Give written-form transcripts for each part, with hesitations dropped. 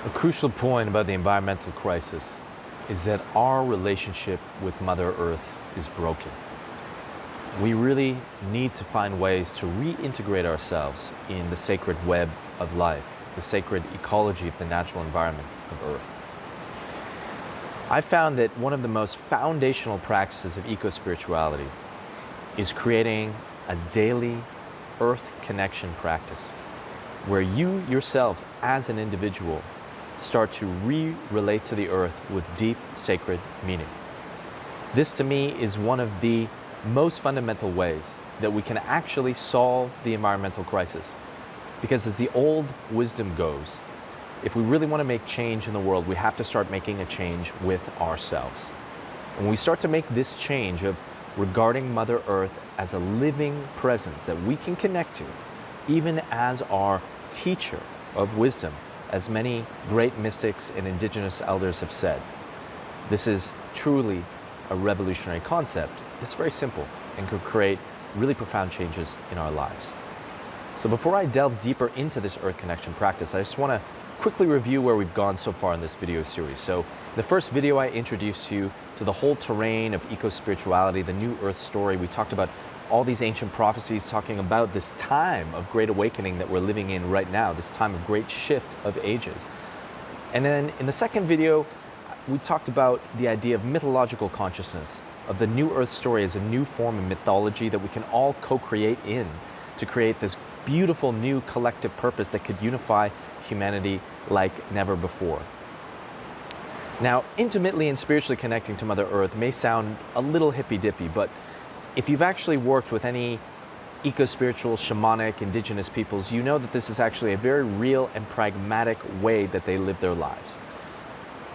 A crucial point about the environmental crisis is that our relationship with Mother Earth is broken. We really need to find ways to reintegrate ourselves in the sacred web of life, the sacred ecology of the natural environment of Earth. I found that one of the most foundational practices of eco-spirituality is creating a daily Earth connection practice, where you yourself as an individual start to relate to the Earth with deep sacred meaning. This to me is one of the most fundamental ways that we can actually solve the environmental crisis. Because as the old wisdom goes, if we really want to make change in the world, we have to start making a change with ourselves. When we start to make this change of regarding Mother Earth as a living presence that we can connect to, even as our teacher of wisdom, as many great mystics and indigenous elders have said, this is truly a revolutionary concept. It's very simple and could create really profound changes in our lives. So before I delve deeper into this Earth connection practice, I just want to quickly review where we've gone so far in this video series. So the first video, I introduced you to the whole terrain of eco-spirituality, the new Earth story. We talked about all these ancient prophecies talking about this time of great awakening that we're living in right now, this time of great shift of ages. And then in the second video, we talked about the idea of mythological consciousness, of the new Earth story as a new form of mythology that we can all co-create in to create this beautiful new collective purpose that could unify humanity like never before. Now, intimately and spiritually connecting to Mother Earth may sound a little hippy-dippy, but if you've actually worked with any eco-spiritual, shamanic, indigenous peoples, you know that this is actually a very real and pragmatic way that they live their lives.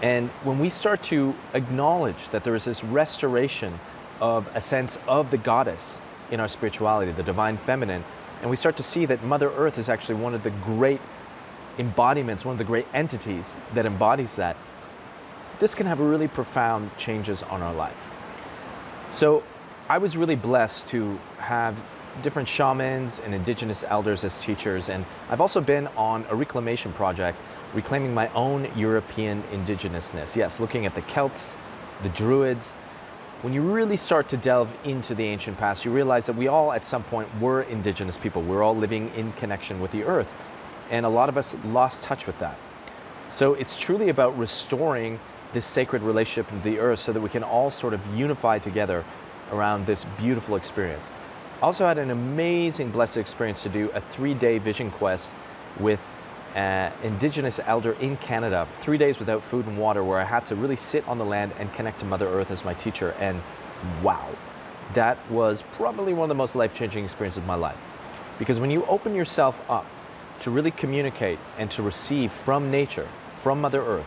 And when we start to acknowledge that there is this restoration of a sense of the goddess in our spirituality, the divine feminine, and we start to see that Mother Earth is actually one of the great embodiments, one of the great entities that embodies that, this can have really profound changes on our life. So I was really blessed to have different shamans and indigenous elders as teachers, and I've also been on a reclamation project, reclaiming my own European indigenousness. Yes, looking at the Celts, the Druids. When you really start to delve into the ancient past, you realize that we all at some point were indigenous people. We're all living in connection with the Earth, and a lot of us lost touch with that. So it's truly about restoring this sacred relationship with the Earth so that we can all sort of unify together around this beautiful experience. I also had an amazing blessed experience to do a 3-day vision quest with an indigenous elder in Canada, 3 days without food and water, where I had to really sit on the land and connect to Mother Earth as my teacher. And wow, that was probably one of the most life-changing experiences of my life. Because when you open yourself up to really communicate and to receive from nature, from Mother Earth,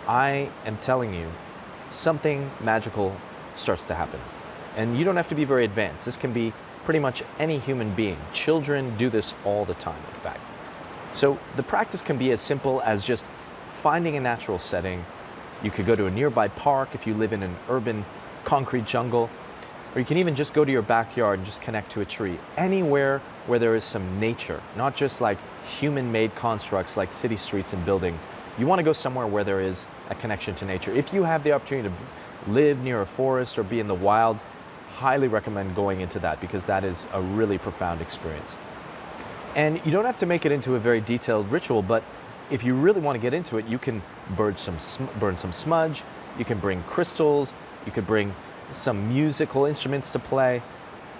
I am telling you, something magical starts to happen. And you don't have to be very advanced. This can be pretty much any human being. Children do this all the time, in fact. So the practice can be as simple as just finding a natural setting. You could go to a nearby park if you live in an urban concrete jungle, or you can even just go to your backyard and just connect to a tree. Anywhere where there is some nature, not just like human-made constructs like city streets and buildings. You want to go somewhere where there is a connection to nature. If you have the opportunity to live near a forest or be in the wild, highly recommend going into that, because that is a really profound experience. And you don't have to make it into a very detailed ritual, but if you really want to get into it, you can burn some smudge, you can bring crystals, you could bring some musical instruments to play.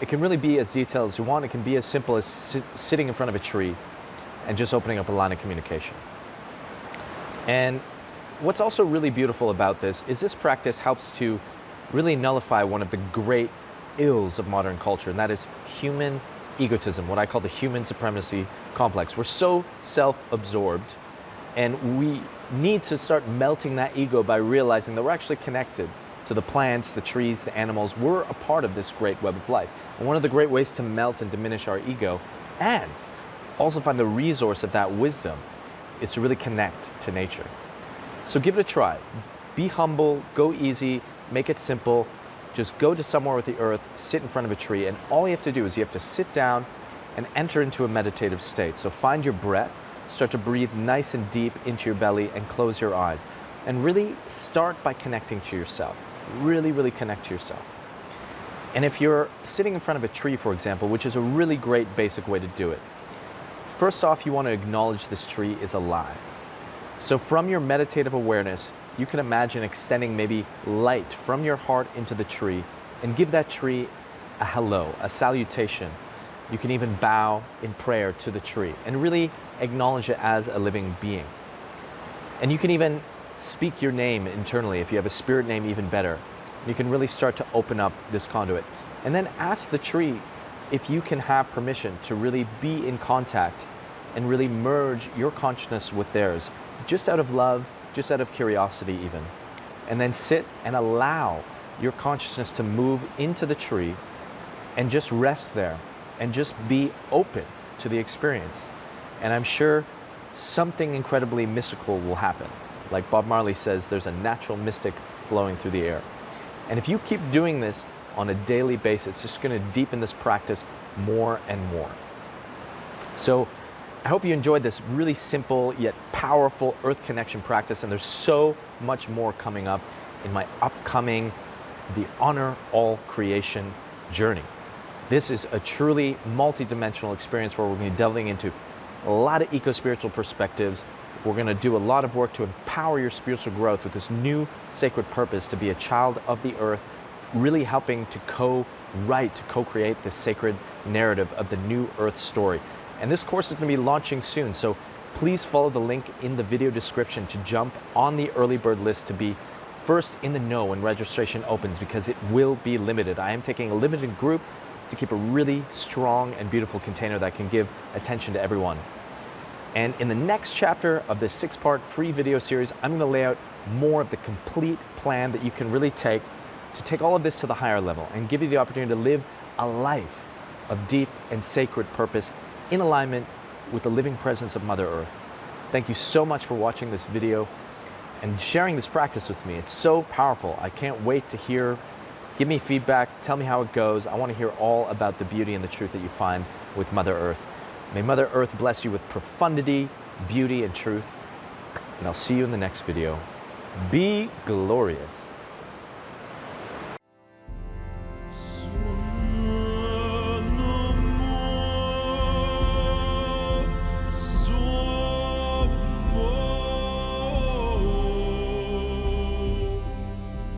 It can really be as detailed as you want. It can be as simple as sitting in front of a tree and just opening up a line of communication. And what's also really beautiful about this is this practice helps to really nullify one of the great ills of modern culture, and that is human egotism, what I call the human supremacy complex. We're so self-absorbed, and we need to start melting that ego by realizing that we're actually connected to the plants, the trees, the animals. We're a part of this great web of life. And one of the great ways to melt and diminish our ego, and also find the resource of that wisdom, is to really connect to nature. So give it a try. Be humble, go easy, make it simple. Just go to somewhere with the earth, sit in front of a tree, and all you have to do is you have to sit down and enter into a meditative state. So find your breath, start to breathe nice and deep into your belly and close your eyes. And really start by connecting to yourself. Really, really connect to yourself. And if you're sitting in front of a tree, for example, which is a really great basic way to do it, first off, you want to acknowledge this tree is alive. So from your meditative awareness, you can imagine extending maybe light from your heart into the tree and give that tree a hello, a salutation. You can even bow in prayer to the tree and really acknowledge it as a living being. And you can even speak your name internally. If you have a spirit name, even better. You can really start to open up this conduit. And then ask the tree if you can have permission to really be in contact and really merge your consciousness with theirs, just out of love, just out of curiosity even. And then sit and allow your consciousness to move into the tree and just rest there and just be open to the experience. And I'm sure something incredibly mystical will happen. Like Bob Marley says, there's a natural mystic flowing through the air. And if you keep doing this on a daily basis, it's just going to deepen this practice more and more. So I hope you enjoyed this really simple yet powerful earth connection practice, and there's so much more coming up in my upcoming The Honor All Creation journey. This is a truly multi-dimensional experience where we're going to be delving into a lot of eco-spiritual perspectives. We're going to do a lot of work to empower your spiritual growth with this new sacred purpose to be a child of the earth, really helping to co-write, to co-create this sacred narrative of the new earth story. And this course is going to be launching soon, so please follow the link in the video description to jump on the early bird list to be first in the know when registration opens, because it will be limited. I am taking a limited group to keep a really strong and beautiful container that can give attention to everyone. And in the next chapter of this 6-part free video series, I'm going to lay out more of the complete plan that you can really take to take all of this to the higher level and give you the opportunity to live a life of deep and sacred purpose in alignment with the living presence of Mother Earth. Thank you so much for watching this video and sharing this practice with me. It's so powerful. I can't wait to hear. Give me feedback, tell me how it goes. I want to hear all about the beauty and the truth that you find with Mother Earth. May Mother Earth bless you with profundity, beauty, and truth. And I'll see you in the next video. Be glorious.